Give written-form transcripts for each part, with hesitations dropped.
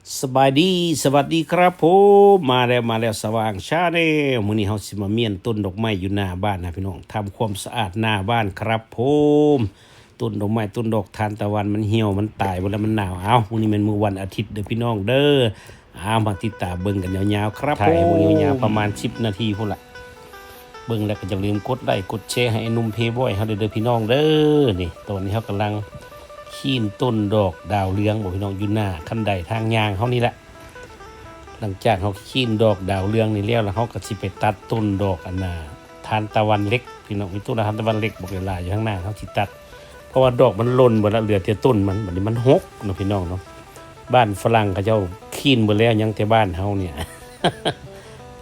สบายดีสวัสดีครับผมมาแล้วสว่างชาแนลมื้อนี้เฮาสิมาเมียนต้นดอกไม้อยู่หน้าบ้านนะพี่น้องทำความสะอาดหน้าบ้านครับผมต้นดอกไม้ต้นดอกทานตะวันมันเหี่ยวมันตายหมดแล้วมันหนาวมื้อนี้เป็นมื้อวันอาทิตย์เด้อพี่น้องเด้อมาติดตามเบิ่งกันยาวๆครับถ่ายให้เบิ่งยาวๆประมาณ10นาทีพุ่นล่ะเบิ่งแล้วก็อย่าลืมกดไลค์กดแชร์ให้ไอ้หนุ่มเพย์บอยเฮาเด้อพี่น้องเด้อนี่ตอนนี้เฮากำลังขี้นต้นดอกดาวเรืองบ่พี่น้องอยู่หน้าคันใดทางยางเฮานี่แหละหลังจากเขาขี้นดอกดาวเรืองนี่แล้วเขาก็สิไปตัดต้นดอกอันน่ะทานตะวันเล็กพี่น้องมีต้นทานตะวันเล็กบอกเวลาอยู่ข้างหน้าเขาสิตัดเพราะว่าดอกมันหล่นหมดแล้วเหลือแต่ต้นมันบัดนี้มันหกเนาะพี่น้องเนาะบ้านฝรั่งเขาเจ้าขี้นหมดแล้วยังแต่บ้านเฮาเนี่ย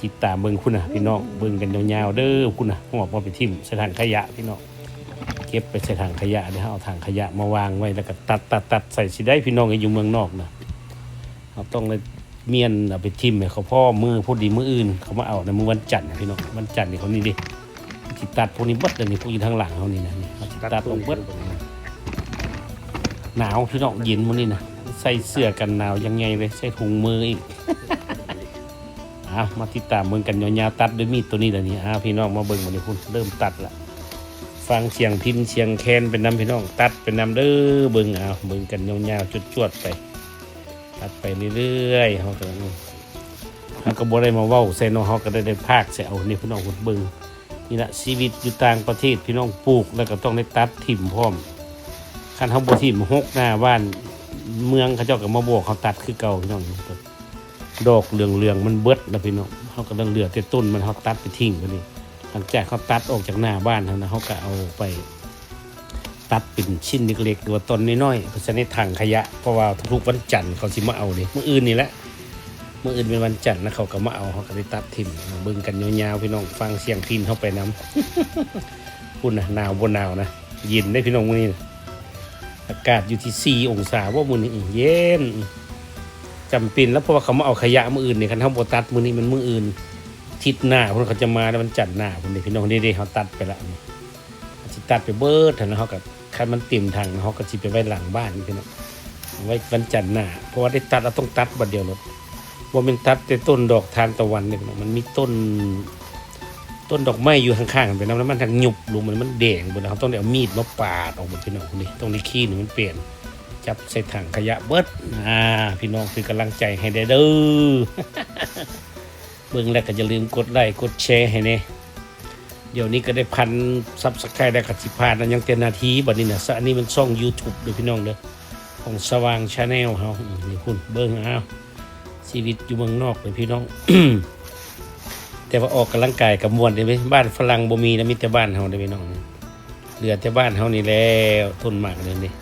ติดตามเบิ่งคุณน่ะพี่น้องเบิ่งกันยาวๆเด้อคุณน่ะหอบมาไปทิ่มใส่ถังขยะพี่น้องเก็บไปใส่ถังขยะเดี๋ยวเอาถังขยะมาวางไว้แล้วก็ตัดใส่สิได้พี่น้องอยู่เมืองนอกนะเราต้องเลยเมียนเอาไปทิ่มให้เขาพ่อมือพูดดีมืออื่นเขามาเอาในมือวันจันทร์พี่น้องวันจันทร์นี่เขานี่ดิที่ตัดพวกนี้เบิดเลยนี่พวกอยู่ทางหลังเขานี่นะนี่เขาตัดลงเบิดหนาวพี่น้องเย็นมื้อนี้นะใส่เสื้อกันหนาวยังไงเลยใส่ถุงมืออีก มาติดตามเบิ่งกันยาวๆตัดด้วยมีดตัวนี้แหละนี่พี่น้องมาเบิ่งมาดิพุ่นเริ่มตัดละฟังเสียงพินเสียงแคนเป็นน้ำพี่น้องตัดเป็นน้ำเด้อเบิ่งเบิ่งกันยาวๆจวดๆไปตัดไปเรื่อยๆเขาก็บ่ได้มาเว้าใส่น้องเขาก็ได้พากใส่เอานี่พี่น้องเบิ่งนี่ละชีวิตอยู่ต่างประเทศพี่น้องปลูกแล้วก็ต้องได้ตัดถิ่มพร้อมคันเฮาบ่ถิ่มหกหน้าบ้านเมืองเขาเจ้าก็มาบอกเขาตัดคือเก่าพี่น้องดอกเหลืองๆมันเบิดแล้วพี่น้องเขาก็เหลือแต่ต้นมันเขาตัดไปทิ้งไปนี่หลังจากเขาตัดออกจากหน้าบ้านนะเขาก็เอาไปตัดเป็นชิ้นเล็กๆหรือว่าต้นน้อยๆเพื่อใช้ในถังขยะเพราะว่าทุกวันจันทร์เขาสิมาเอาดิมื้ออื่นนี่แหละมื้ออื่นเป็นวันจันทร์นะเขาก็มาเอาเขาก็ไปตัดทิ่มเบิ่งกันยาวๆพี่น้องฟังเสียงพินเข้าไปน้ำพุ่นนะหนาวบนหนาวนะเย็นได้พี่น้องมื้อนี้อากาศอยู่ที่4องศาว่ามื้อนี้เย็นจำเป็นแล้วเพราะว่าเขามาเอาขยะมื้ออื่นนี่คันเฮาบ่ตัดมื้อนี้มันมื้ออื่นทิศหน้าพุ่นเขาจะมาแล้วมันจันทร์หน้าพุ่นนี่พี่น้องเด้ๆเขาตัดไปละสิตัดไปเบิดนะเขาก็คันมันเต็มถังเขาก็สิไปไว้หลังบ้านพี่น้องไว้วันจันทร์หน้าเพราะว่าได้ตัดเราต้องตัดบัดเดียวรถว่ามันตัดแต่ต้นดอกทานตะวันเนี่ยมันมีต้นดอกไม้อยู่ข้างๆกันไปแล้วมันทางหยุบลงมันแดงหมดแล้วเขาต้องเอามีดมาปาดออกหมดพี่น้องนี่ตรงนี้ขี้นี่มันเปลี่ยนจับใส่ถังขยะเบิดพี่น้องคือกำลังใจให้ได้เด้อ เบิ่งแล้วก็อย่าลืมกดไลค์กดแชร์ให้แน่เดี๋ยวนี้ก็ได้ซับสไครบ์ได้กับ10,000นั้นยังเต็มนาทีบัดนี้นะอันนี้มันช่อง YouTube เด้อพี่น้องเด้อของสว่างชาแนลเฮานี่คุณเบิ่งชีวิตอยู่เมืองนอกเลยพี่น้อง แต่ว่าออกกำลังกายกับม่วนได้มั้ยบ้านฝรั่งบ่มีนะมีแต่บ้านเฮาเด้อพี่น้องเหลือแต่บ้านเฮานี่แล้วต้นหมากเลยนี่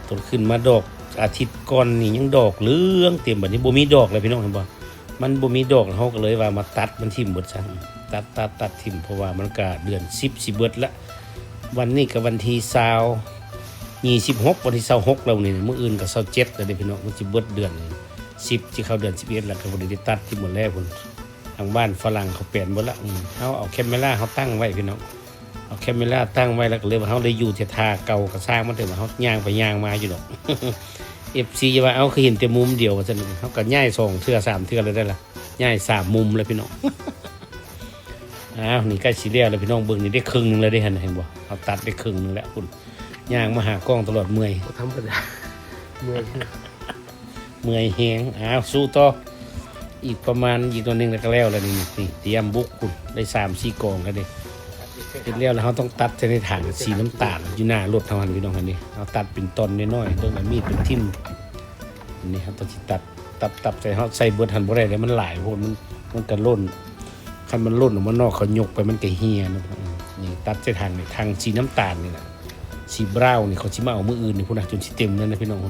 ต้นขึ้นมาดอกอาทิตย์ก่อนนี่ยังดอกเหลืองเต็มบัดนี้บ่มีดอกเลยพี่น้องเห็นบ่มันบ่มีดอกเฮาก็เลยว่ามาตัดมันทิ่มเบิดซะตัดทิ่มเพราะว่ามันก็เดือน10สิเบิดละวันนี้ก็วันที่26วันที่26แล้วนี่มื้ออื่นก็27แล้วเด้พี่น้องมันสิเบิดเดือน10สิเข้าเดือน11แล้วก็บ่ได้ตัดที่หมดแล้วพุ่นทางบ้านฝรั่งเขาเปลี่ยนหมดละเฮาเอาแคมเมราเฮาตั้งไว้พี่น้องเอาแคมเมราตั้งไว้แล้วก็เลยว่าเฮาได้อยู่ที่ท่าเก่าก็สร้างมันเถอะว่าเฮาย่างไปย่างมาอยู่ดอก FC จะว่าเอาคือเห็นแต่มุมเดียวว่าซั่นเฮาก็ย้าย2เทื่อ3เทื่อเลยได้ล่ะย้าย3มุมเลยพี่น้อง นี่ใกล้สิแล้วพี่น้องเบิ่งนี่ได้ครึ่งนึงแล้วได้เห็นบ่เฮาตัดได้ครึ่งนึงแล้วคุณย่างมาหากล้องตลอดเมื่อยธรรมดาเมื่อย เมื่อยแฮงสู้ต่ออีกประมาณอีกตัวนึงแล้วก็แล้วนี่เตรียมบุกคุณได้3-4กองแล้วเด้เสร็จแล้วเขาต้องตัดในถังสีน้ำตาลอยู่หน้ารถทางนั้นพี่น้องคันนี้เอาตัดเป็นตอนน้อยๆต้องเอามีดเป็นทิ่มนี่ครับต้องตัดใส่เขาใส่เบิดหันบ่ได้เลยมันหลายโพดมันก็ล่นคันมันล่นออกมานอกเขายกไปมันก็เหี่ยนะนี่ตัดใส่ถังนี่ถังสีน้ำตาลนี่นะสีบราวน์นี่เขาสิมาเอามื้ออื่นนี่พุ่นน่ะจนสิเต็มนั่นนะพี่น้อง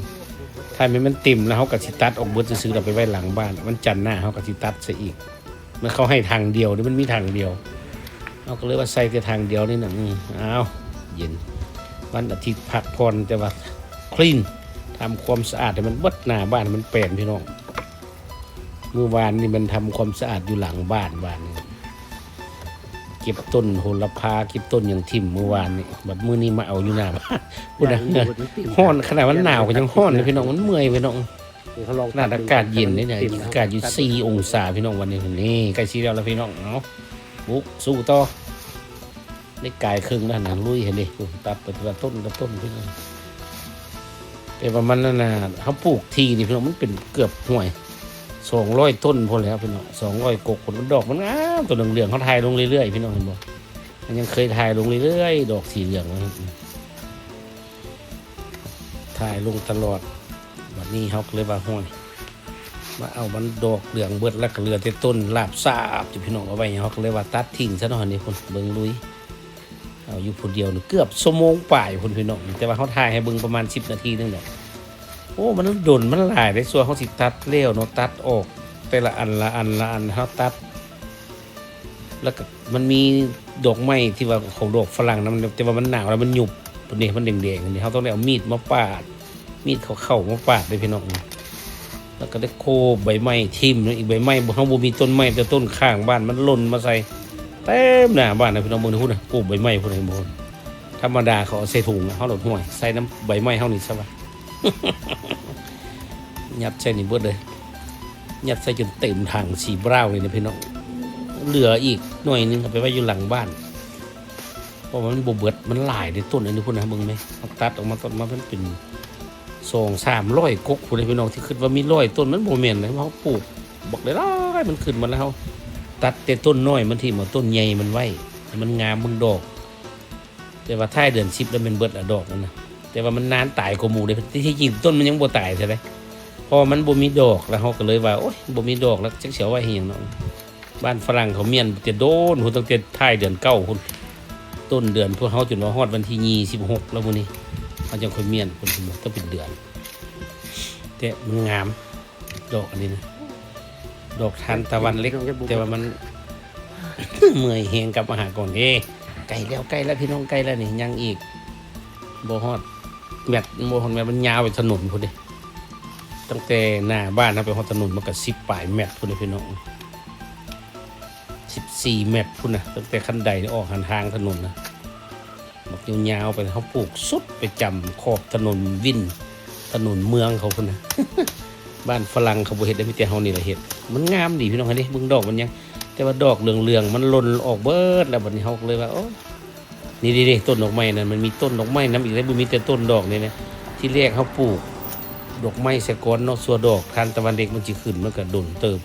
ถ้ามันเต็มแล้วเขาก็สิตัดออกเบิดซื้อๆเราไปไว้หลังบ้านมันจันทร์หน้าเขาก็สิตัดใส่อีกมันเขาให้ทางเดียวนี่มันมีทางเดียวเอาก็เลยว่าใส่แต่ทางเดียวนี่นะเย็นวันอาทิตย์พักผ่อนแต่ว่าคลีนทำความสะอาดให้มันเบิดหน้าบ้านมันแปลนพี่น้องเมื่อวานนี่มันทำความสะอาดอยู่หลังบ้านนี่เก็บต้นโหระพาเก็บต้นอย่างทิ่มเมื่อวานนี่บัดมื้อนี้มาเอาอยู่หน้าบ้านพูดนะฮ้อนขนาดมันหนาวก็ยังฮ้อนเลยพี่น้องมันเมื่อยพี่น้อง นี่เขาลอง ขนาดอากาศเย็นนี่เนี่ย ต็มแล้ว อากาศอยู่4 องศาพี่น้องวันนี้นี่ใกล้สิแล้วแล้วพี่น้องเนาะบุกสู้ต่อได้กายครึ่งแล้วนะลุยเห็นดิตัดไปทีละต้นละต้นพี่น้องแต่ว่ามันนั่นน่ะเขาปลูกทีนี่พี่น้องมันเป็นเกือบห่วย200 ต้นพอแล้วพี่น้อง200 กกผลมันดอกมันงามตัวเหลืองๆเขาถ่ายลงเรื่อยๆพี่น้องเห็นบ่มันยังเคยถ่ายลงเรื่อยๆดอกสีเหลืองถ่ายลงตลอดวันนี้เขาก็เลยว่าห่วยมาเอามันดอกเหลืองเบิดแล้วก็เหลือแต่ต้นลาบซาบที่พี่น้องเอาไว้เขาก็เลยว่าตัดทิ้งซะหน่อยนี่คนเบิ่งลุยเอาอยู่คนเดียวนี่เกือบชั่วโมงป่ายคนพี่น้องแต่ว่าเขาถ่ายให้เบิ่งประมาณ10 นาทีนึงแหละโอ้มันโดนมันหลายได้ส่วนเขาสิตัดเลี้ยวเนาะตัดออกแต่ละอันเขาตัดแล้วก็มันมีดอกไม้ที่ว่าของดอกฝรั่งนะมันแต่ว่ามันหนาวแล้วมันหยุบนี่มันแดงๆนี่เขาต้องได้เอามีดมาปาดมีดเข้ามาปาดเลยพี่น้องแล้วก็ได้โคใบไม้ทิ่มอีกใบไม้เขาบ่มีต้นไม้แต่ต้นข้างบ้านมันหล่นมาใส่เต็มหน้าบ้านนะพี่น้องเบิ่งพูดนะปลูกใบไม้พูดให้บ่ธรรมดาเขาเอาใส่ถุงนะเขาหลดห้วยใส่น้ำใบไม้เขานี่ซะว่า ยัดใส่นี่เบิดเลยยัดใส่จนเต็มถังสีบราวเลยนะพี่น้องเหลืออีกหน่วยนึงเอาไปไว้อยู่หลังบ้านเพราะมันบ่เบิดมันหลายในต้นอันนี้พูดนะมึงไหมเอาตัดออกมาต้นมาเป็น200-300 กกพูดให้พี่น้องที่คิดว่ามี100 ต้นมันโมเมนต์เลยเขาปลูกบอกได้ร้อยมันขึ้นมาแล้วตัดแต่ต้นน้อยมันที่หมดต้นใหญ่มันไว้มันงามมึงดอกแต่ว่าท้ายเดือน10แล้วมันเบิดอะดอกนั่นนะแต่ว่ามันนานตายกว่าหมู่เลยที่จริงต้นมันยังบ่ตายใช่ไหมพอมันบ่มีดอกแล้วเขาก็เลยว่าโอ๊ยบ่มีดอกแล้วจักเสียไว้ให้หยังเนาะบ้านฝรั่งเขาเมียนจะโดนหุ่นตั้งแต่ท้ายเดือน9หุ่นต้นเดือนพวกเขาจนว่าฮอดวันที่26แล้วมื้อนี้เขาจะค่อยเมียนคนทั้งหมดต้องเป็นเดือนแต่มันงามดอกอันนี้นะดอกทานตะวันเล็กแต่ว่ามัน เมื่อยแหงกลับมาหาก่อนใกล้แล้วพี่น้องใกล้แล้วนี่ยังอีกบ่ฮอดแมทบ่ฮอดแมทมันยาวไปถนนพุ่นเด้ตั้งแต่หน้าบ้านนะไปฮอดถนนมันก็10 ปลายเมตรพุ่นเด้พี่น้อง14 เมตรพุ่นนะตั้งแต่คันใดออกหันทางถนนนะบักยาวๆไปเขาปลูกสุดไปจำขอบถนนวินถนนเมืองเขาพุ่นนะ บ้านฝรั่งเขาบ่เฮ็ดได้มีแต่เฮานี่แหละเฮ็ดมันงามดีพี่น้องเด้เบิ่งดอกมันยังแต่ว่าดอกเหลืองๆมันหล่นออกเบิดแล้วบัดนี้เฮาก็เลยว่าโอ้นี่ดิต้นดอกไม้นั่นมันมีต้นดอกไม้นำอีกแล้วบ่มีแต่ต้นดอกนี่นะที่แรกเฮาปลูกดอกไม้ใส่ก้อนเนาะส่วนดอกทานตะวันเล็กมันสิขึ้นมันก็ดนเติบ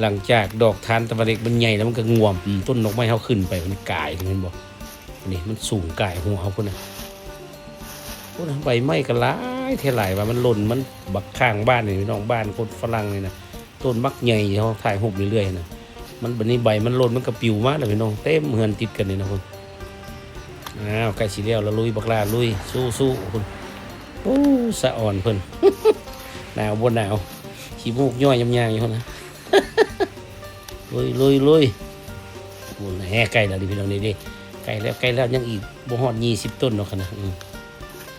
หลังจากดอกทานตะวันเล็กมันใหญ่แล้วมันก็งวมต้นดอกไม้เฮาขึ้นไปมันกายเห็นบ่นี่มันสูงกายหัวเฮาพุ่นน่ะโอ้ยใบไม้ก็หลายเท่าไหร่ว่ามันหล่นมันบักข้างบ้านนี่พี่น้องบ้านคนฝรั่งนี่นะต้นมักใหญ่เฮาถ่ายรูปเรื่อยๆนะมันบัดนี้ใบมันหล่นมันก็ปลิวมาแล้วพี่น้องเต็มเฮือนติดกันนี่นะพุ่นอ้าวใกล้สิแล้วลุยบักลาลุยสู้ๆพุ่นโอ้สะอ่อนเพิ่น หนาวบ่หนาวขี้มูกย่อยยำๆอยู่พุ่นนะ ลุยโอ้แห่ใกล้แล้วดิพี่น้องนี่ดิใกล้แล้วยังอีกบ่ฮอด20 ต้นเนาะคั่นนะ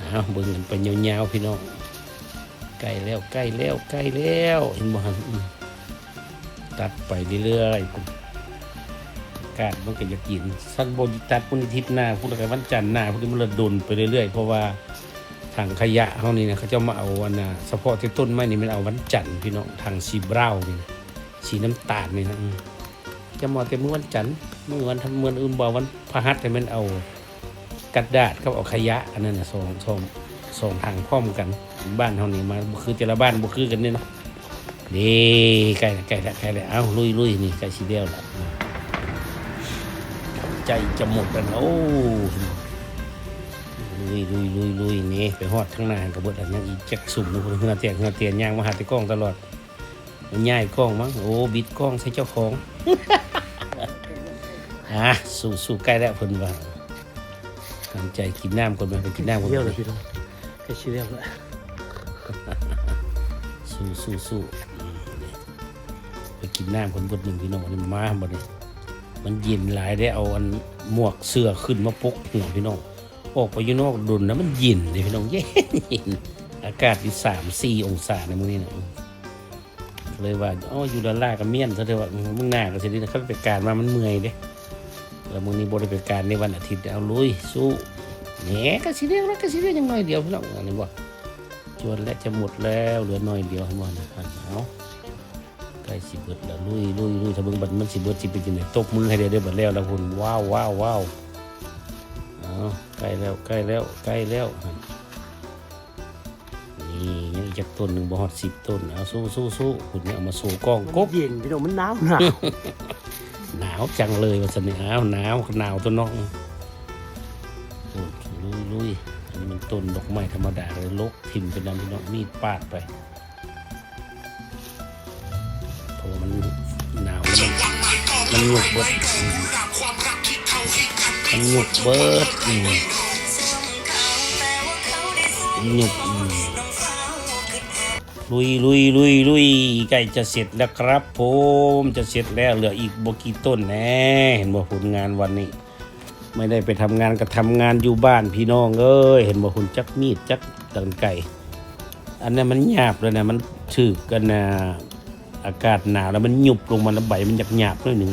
อ้าวเบิ่งกันไปยาวๆพี่น้องใกล้แล้วเห็นบ่หั่นตัดไปเรื่อยๆอากาศมันก็อยากกินสั้นบ่ตัดพุ่นอาทิตย์หน้าพุ่นแล้วก็วันจันทร์หน้าพุ่นมันละดนไปเรื่อยๆเพราะว่าถังขยะเฮานี่นะเขาจะมาเอาวันน่ะเฉพาะที่ต้นไม้นี่มันเอาวันจันทร์พี่น้องทางสีบราวนี่นะสีน้ำตาลนี่นะจะมาแต่มื้อวันจันทร์มื้อวันทำมื้ออื่นบ่วันพฤหัสแต่มันเอากระดาษกับเอาขยะอันนั้นน่ะสองทางพร้อมกันบ้านเฮานี่มาบ่คือแต่ละบ้านบ่คือกันนี่เนาะนี่ใกล้แล้วเอาลุยนี่ใกล้สิแล้วล่ะใจจะหมดแล้วโอ้ลุยนี่ไปฮอดข้างหน้าก็เบิดอันนั้นอีกจักสุ่มนึงเฮือเตียนย่างมาหาแต่กล้องตลอดมันย้ายกล้องมั้งโอ้บิดกล้องใส่เจ้าของ สู้ใกล้แล้วเพิ่นว่าตั้งใจกินน้ำก่อนไปกินน้ำก่อน เที่ยวเลยพี่น้องใกล้สิแล้วละ สู้ไปกินน้ำคนบดหนึ่งพี่น้องนี่มาบ่นี่มันเย็นหลายได้เอาอันหมวกเสื้อขึ้นมาปกหัวพี่น้องออกไปอยู่นอกดุนนะมันเย็นเลยพี่น้องเย็นอากาศที่3-4 องศาในมื้อนี้นะเลยว่าอยู่ด้านล่างก็เมียนซะเถอะว่ามึงหน้าก็สิได้เขาไปการมามันเมื่อยเด้แล้วมื้อนี้บ่ได้ไปการในวันอาทิตย์เอาลุยสู้แหนก็สิเรียกยังน้อยเดียวพี่น้องอันนี้บ่ วนและจะหมดแล้วเหลือหน่อยเดียวให้หมดนะเอาใกล้สิเบิดแล้วลุยถ้าเบิ่งบัดมันสิเบิดสิเป็นจังได๋ตบมือให้เด้อบัดแล้วแล้วพุ่นว้าวเอาใกล้แล้วนี่ยังอีกจักต้นหนึงบ่ฮอด10ต้นเอาสู้พุ่นเนี่ยเอามาสู่กองกบ เย็นพี่น้องมันหนาว หนาวจังเลยว่าซั่นนี่อ้าวหนาวตัวน้องลุยอันนี้มันต้นดอกไม้ธรรมดาเลยลกทิ่มเป็นน้ำพี่น้องมีดปาดไปเพราะว่ามันหนาวแล้วมันหยุดเบิดมันหยุดเบิดหยุดลุยใกล้จะเสร็จแล้วครับผมจะเสร็จแล้วเหลืออีกบ่กี่ต้นแน่เห็นบ่ผลงานวันนี้ไม่ได้ไปทำงานก็ทำงานอยู่บ้านพี่น้องเอ้ยเห็นบ่คุณจักมีดจักตันไก่อันนั้นมันหยาบเลยนะมันถึกกันนะอากาศหนาวแล้วมันหยุบลงมาแล้วใบมันหยาบๆหน่อยหนึ่ง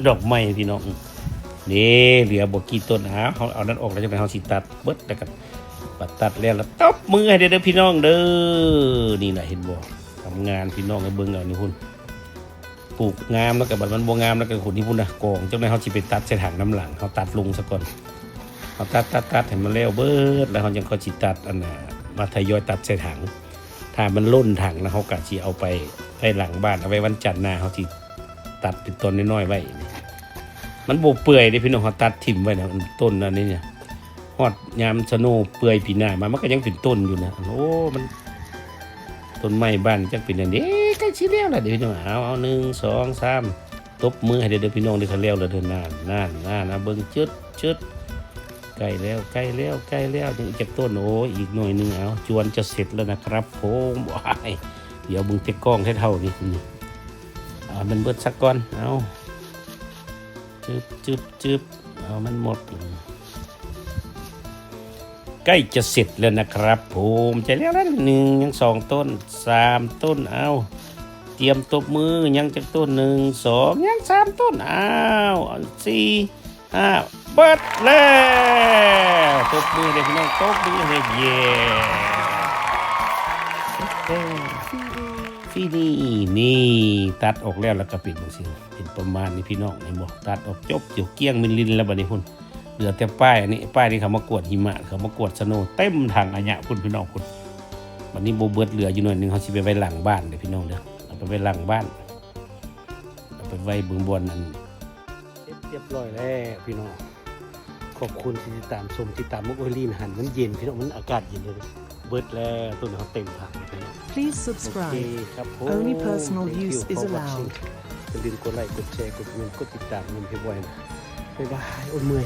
ดอกไม้พี่น้องนี่เหลือบ่กี่ต้นเอานั้นออกแล้วจะไปเฮาสิตัดเบิดแล้วก็ตัดแล้วตบมือให้เด้อพี่น้องเด้อนี่แหละเห็นบ่ทำงานพี่น้องให้เบิ่งเอานี่คุณปลูกงามแล้วก็บัดมันบ่งามแล้วก็คนที่พุ่นน่ะกองจังได๋เฮาสิไปตัดใส่ถังน้ำหลังเฮาตัดลงซะก่อนเฮาตัดให้มันแล้วเบิดแล้วเฮาจังค่อยสิตัดอันน่ะมาทยอยตัดใส่ถังถ้ามันล้นถังแล้วเฮาก็สิเอาไปหลังบ้านเอาไว้วันจันทร์หน้าเฮาสิตัดเป็นต้นน้อยๆไว้มันบ่เปื่อยเด้พี่น้องเฮาตัดทิ่มไว้นะต้นอันนี้เนี่ยฮอดยามสโนเปื่อยปีหน้ามันก็ยังเป็นต้นอยู่นะโอ้มันต้นไม้บ้านจักเป็นอันนี้ใกล้สิแล้วล่ะเดี๋ยวพี่น้องเอา1 2 3ตบมือให้เด้อพี่น้องได้เขาแล้วแล้วเด้อนานนะเบิ่งจึดใกล้แล้วถึงอีกจักต้นโอ้อีกหน่อยนึงเอาจวนจะเสร็จแล้วนะครับผมว้ายเดี๋ยวมึงเตะกล้องเท่านี้มันเบิดสักก่อนเอาจึบเอามันหมดใกล้จะเสร็จแล้วนะครับผมจะแล้ว1ยัง2ต้น3ต้นเอาเตรียมตบมือยังจากต้น1 2ยัง3ต้น4 5เบิดแล้วตบมือเลยพี่น้องตบมือเลยเย้ฟีนี่ตัดออกแล้วก็ปิดบางสิ่งเป็นประมาณนี้พี่น้องในบอกตัดออกจบอยู่เกี้ยงมิลลินแล้วบัดนี้พุ่นเหลือแต่ป้ายอันนี้ป้ายที่เขามากวดหิมะเขามากวดสโนว์เต็มถังอันเนี้ยคุณพี่น้องคุณวันนี้โบเบิร์ดเหลืออยู่หน่อยนึงเขาสิไปไว้หลังบ้านเลยพี่น้องเด้อเอาไปไว้หลังบ้านเอาไปไว้บึงบวนนั่นเรียบร้อยแล้วพี่น้องขอบคุณที่ติดตามชมติดตามมุกโอลีนหันมันเย็นพี่น้องมันอากาศเย็นเลยเบิร์ดแล้วต้นเขาเต็มถังพี่น้อง Please โอ subscribe. เคครับผม Only personal Thank you use is for allowed. watching อย่าลืมกดไลค์กดแชร์กดคอมเมนต์กดติดตามมันให้บ่อยนะบ๊ายบายอดเมื่อย